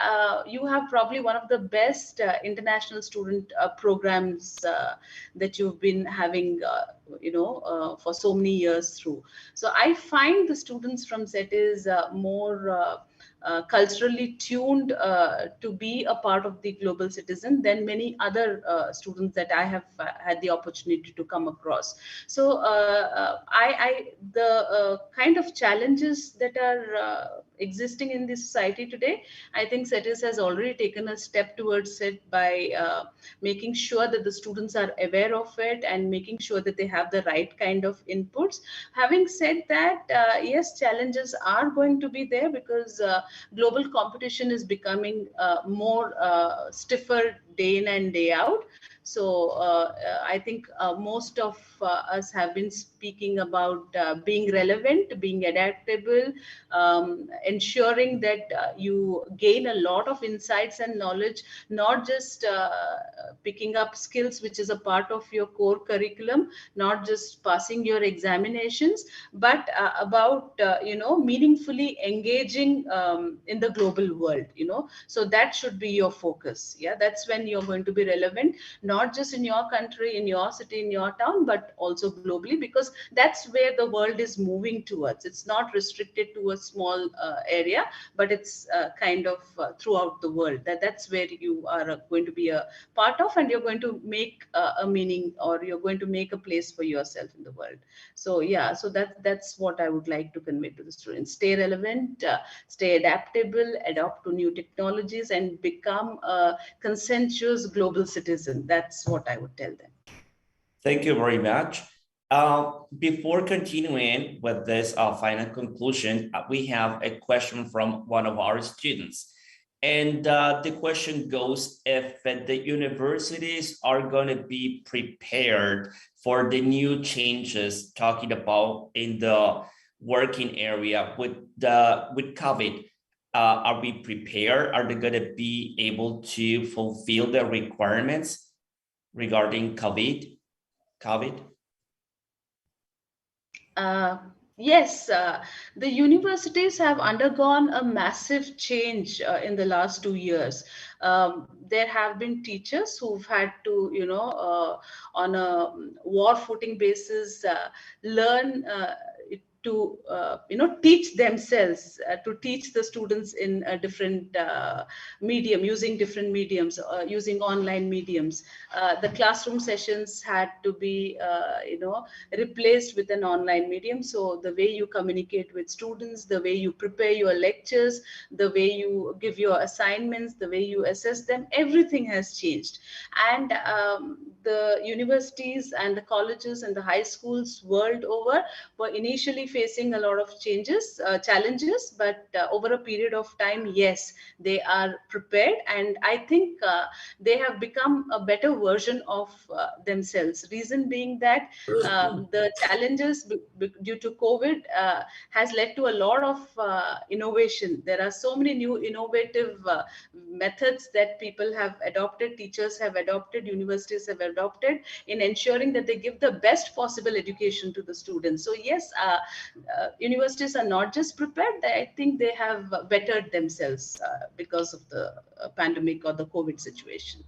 you have probably one of the best international student programs that you've been having, for so many years through. So I find the students from CETIS more culturally tuned to be a part of the global citizen than many other students that I have had the opportunity to come across. So the kind of challenges that are existing in this society today, I think CETIS has already taken a step towards it by making sure that the students are aware of it and making sure that they have the right kind of inputs. Having said that, yes, challenges are going to be there because global competition is becoming more stiffer day in and day out. So I think most of us have been speaking about being relevant, being adaptable, ensuring that you gain a lot of insights and knowledge, not just picking up skills which is a part of your core curriculum, not just passing your examinations, but about meaningfully engaging in the global world. So that should be your focus. Yeah, that's when you're going to be relevant, not just in your country, in your city, in your town, but also globally, because that's where the world is moving towards. It's not restricted to a small area, but it's kind of throughout the world. That's where you are going to be a part of, and you're going to make a meaning, or you're going to make a place for yourself in the world. So yeah, so that's what I would like to convey to the students. Stay relevant, stay adaptable, adopt to new technologies, and become a conscientious global citizen. That's what I would tell them.
Thank you very much. Before continuing with this final conclusion, we have a question from one of our students. And the question goes, if the universities are going to be prepared for the new changes talking about in the working area with COVID, are we prepared? Are they going to be able to fulfill the requirements regarding COVID?
Yes, the universities have undergone a massive change in the last 2 years. There have been teachers who've had to, on a war footing basis, learn to teach themselves, to teach the students in a different medium, using different mediums, using online mediums. The classroom sessions had to be replaced with an online medium. So the way you communicate with students, the way you prepare your lectures, the way you give your assignments, the way you assess them, everything has changed. And the universities and the colleges and the high schools world over were initially facing a lot of challenges, but over a period of time, yes, they are prepared, and I think they have become a better version of themselves. Reason being that the challenges due to COVID has led to a lot of innovation. There are so many new innovative methods that people have adopted, teachers have adopted, universities have adopted in ensuring that they give the best possible education to the students. So yes, universities are not just prepared, I think they have bettered themselves because of the pandemic or the COVID situation.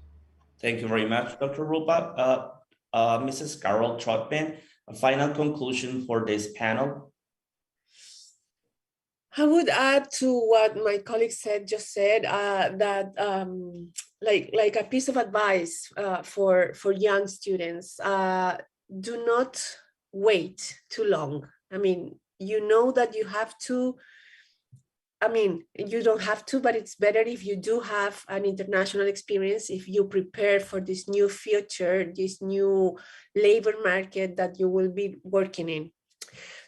Thank you very much, Dr. Rupa. Mrs. Carol Trotman, a final conclusion for this panel.
I would add to what my colleague just said, that like a piece of advice for young students: do not wait too long. I mean, you know that you have to. I mean, you don't have to, but it's better if you do have an international experience, if you prepare for this new future, this new labor market that you will be working in.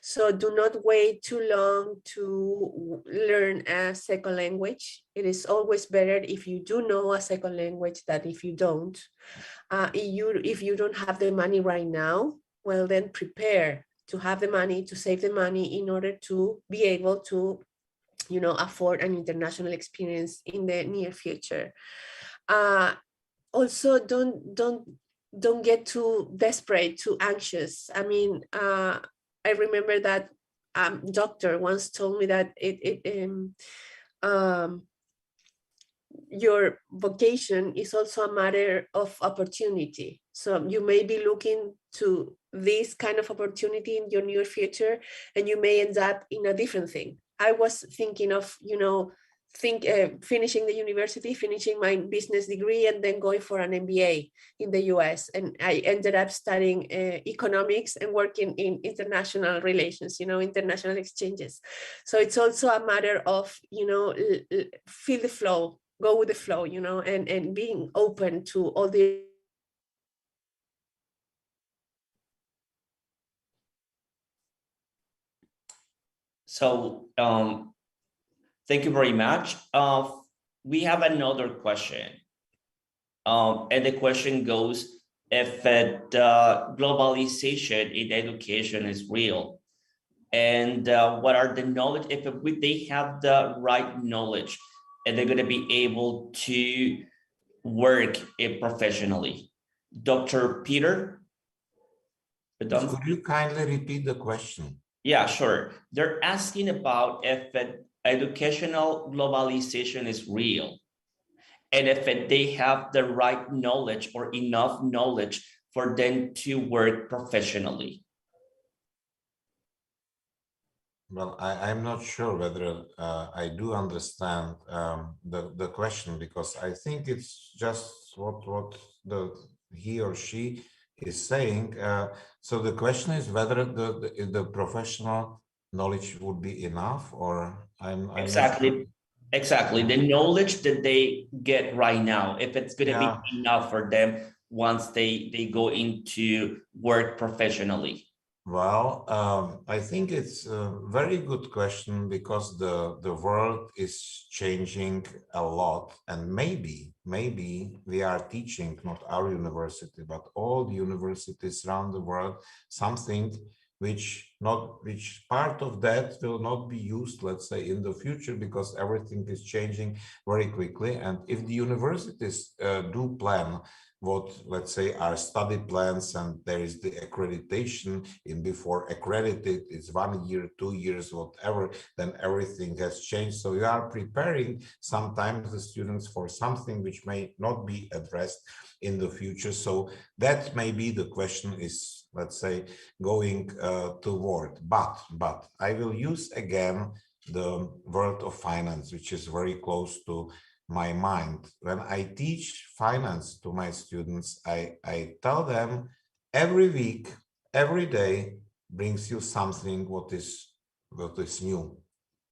So do not wait too long to learn a second language. It is always better if you do know a second language than if you don't. If you don't have the money right now, well, then prepare to have the money, to save the money in order to be able to, afford an international experience in the near future. Also, don't don't get too desperate, too anxious. I mean, I remember that doctor once told me that your vocation is also a matter of opportunity. So you may be looking to this kind of opportunity in your near future, and you may end up in a different thing. I was thinking of, finishing the university, finishing my business degree, and then going for an MBA in the US. And I ended up studying economics and working in international relations, international exchanges. So it's also a matter of, feel the flow, go with the flow, and being open to all the.
So thank you very much. We have another question. And the question goes, if globalization in education is real, and what are the knowledge, if they have the right knowledge, and they're going to be able to work professionally. Dr. Peter Buddinski?
Could you kindly repeat the question?
Yeah, sure. They're asking about if educational globalization is real, and if they have the right knowledge or enough knowledge for them to work professionally.
Well, I'm not sure whether I do understand the question, because I think it's just what he or she is saying. So the question is whether the professional knowledge would be enough, or I'm
Exactly.
not sure.
Exactly. The knowledge that they get right now, if it's going to be enough for them once they go into work professionally.
Well, I think it's a very good question, because the world is changing a lot, and maybe we are teaching, not our university, but all the universities around the world, something which part of that will not be used, let's say, in the future, because everything is changing very quickly. And if the universities do plan what, let's say, are study plans, and there is the accreditation in before accredited, it's 1 year, 2 years, whatever, then everything has changed. So you are preparing sometimes the students for something which may not be addressed in the future. So that may be the question is, let's say, going toward. But I will use again the world of finance, which is very close to my mind. When I teach finance to my students, I tell them every week, every day brings you something what is new.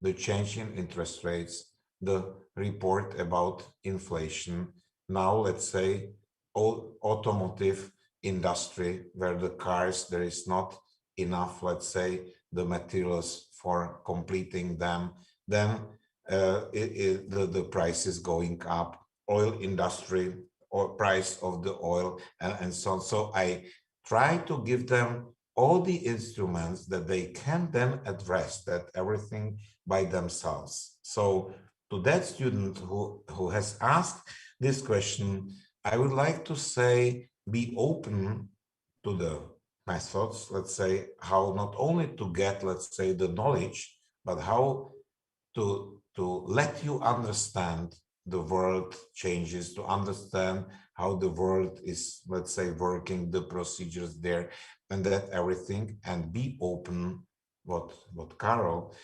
The change in interest rates, the report about inflation. Now, let's say, automotive industry, where the cars, there is not enough, let's say, the materials for completing them. Then the price is going up, oil industry, or price of the oil, and so on. So I try to give them all the instruments that they can then address that everything by themselves. So to that student who has asked this question, I would like to say, be open to the methods, let's say, how not only to get, let's say, the knowledge, but how to let you understand the world changes, to understand how the world is, let's say, working, the procedures there, and that everything, and be open, what Carol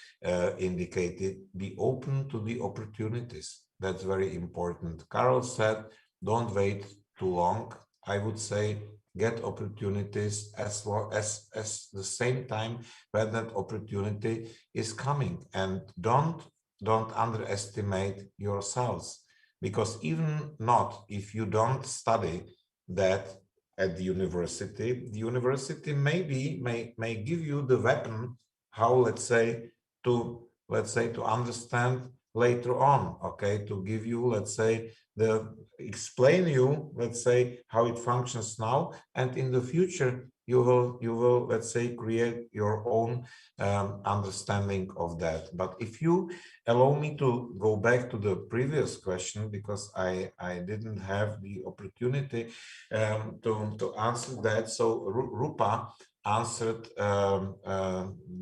indicated, be open to the opportunities. That's very important. Carol said, don't wait too long. I would say, get opportunities as the same time when that opportunity is coming, and don't underestimate yourselves, because even not if you don't study that at the university may give you the weapon how, let's say, to understand later on, okay, to give you, let's say, explain you, let's say, how it functions now, and in the future you will, let's say, create your own understanding of that. But if you allow me to go back to the previous question, because I didn't have the opportunity to answer that. So Rupa answered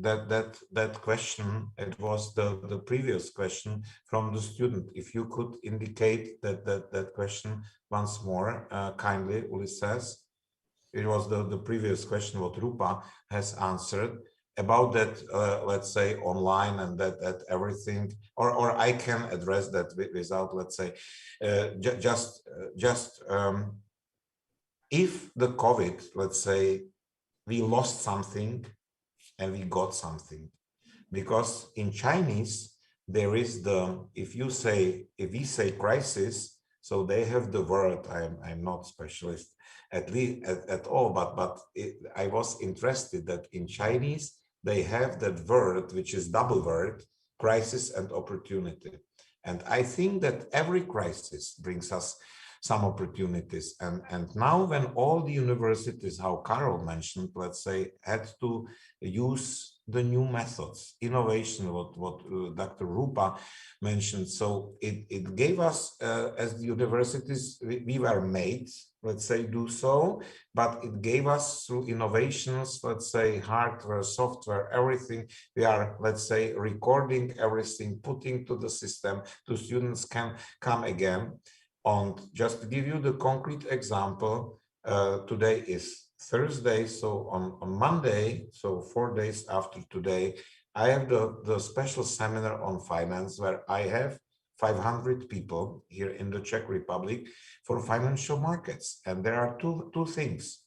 that question. It was the previous question from the student. If you could indicate that question once more, kindly, Ulysses. It was the previous question what Rupa has answered about that, let's say, online, and that everything, or I can address that without, let's say, if the COVID, let's say, we lost something and we got something, because in Chinese there is if we say crisis, so they have the word. I'm not specialist at least at all, but I was interested that in Chinese they have that word, which is double word, crisis and opportunity. And I think that every crisis brings us some opportunities. And now when all the universities, how Carol mentioned, let's say, had to use the new methods, innovation, what Dr. Rupa mentioned. So it gave us, as the universities, we were made, let's say, do so, but it gave us through innovations, let's say, hardware, software, everything. We are, let's say, recording everything, putting to the system, so students can come again. And just to give you the concrete example, today is Thursday, so on Monday, so 4 days after today, I have the special seminar on finance, where I have 500 people here in the Czech Republic for financial markets. And there are two things.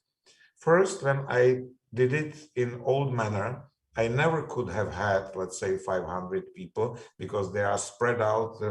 First, when I did it in old manner, I never could have had, let's say, 500 people, because they are spread out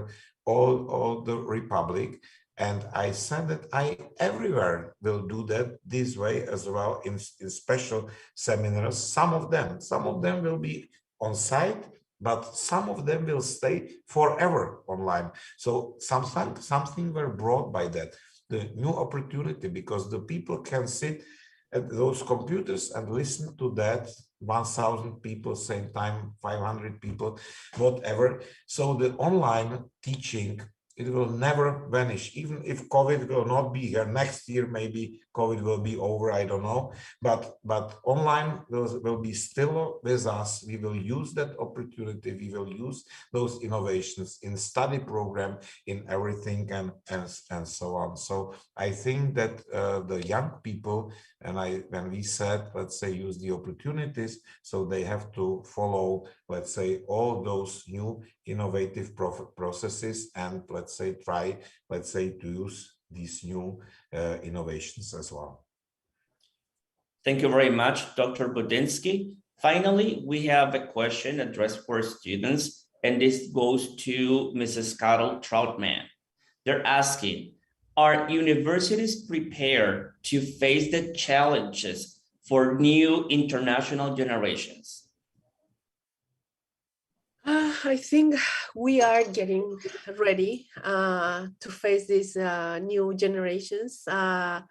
all the Republic. And I said that I everywhere will do that this way as well, in special seminars. Some of them will be on site, but some of them will stay forever online. So something were brought by that, the new opportunity, because the people can sit at those computers and listen to that 1,000 people same time, 500 people, whatever. So the online teaching, it will never vanish, even if COVID will not be here next year. Maybe COVID will be over, I don't know, but online will be still with us. We will use that opportunity. We will use those innovations in study program, in everything, and so on. So I think that the young people, when we said, let's say, use the opportunities, so they have to follow, let's say, all those new innovative processes, and let's say try, let's say, to use these new innovations as well.
Thank you very much, Dr. Buddinski. Finally, we have a question addressed for students, and this goes to Mrs. Carol Troutman. They're asking, are universities prepared to face the challenges for new international generations?
I think we are getting ready to face these new generations. The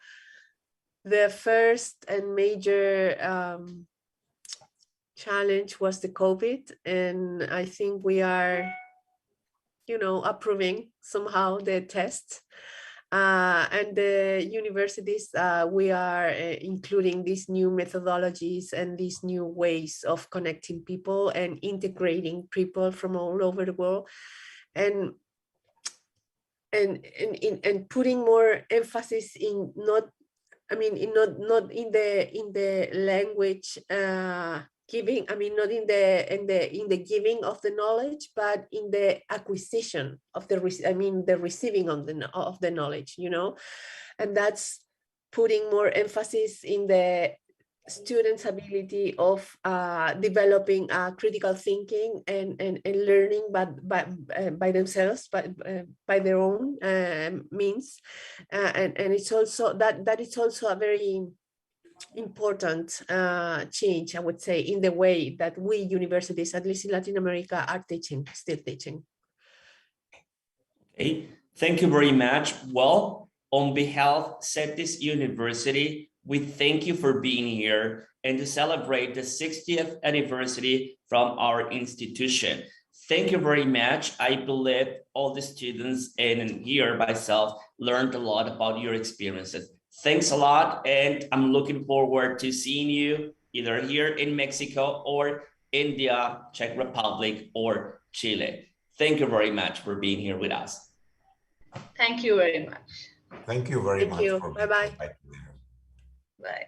first and major challenge was the COVID, and I think we are, approving somehow the tests. And the universities, we are including these new methodologies and these new ways of connecting people and integrating people from all over the world, and putting more emphasis in not in the language giving, not in the giving of the knowledge, but in the acquisition of the receiving of the knowledge, and that's putting more emphasis in the students' ability of developing critical thinking and learning by themselves, by their own means, and it's also that it's also a very important change, I would say, in the way that we universities, at least in Latin America, are still teaching.
Okay, thank you very much. Well, on behalf of CETIS University, we thank you for being here and to celebrate the 60th anniversary from our institution. Thank you very much. I believe all the students and here myself learned a lot about your experiences. Thanks a lot, and I'm looking forward to seeing you either here in Mexico or India, Czech Republic, or Chile. Thank you very much for being here with us.
Thank you very much.
Thank you very much.
Thank you. Bye-bye.
Bye.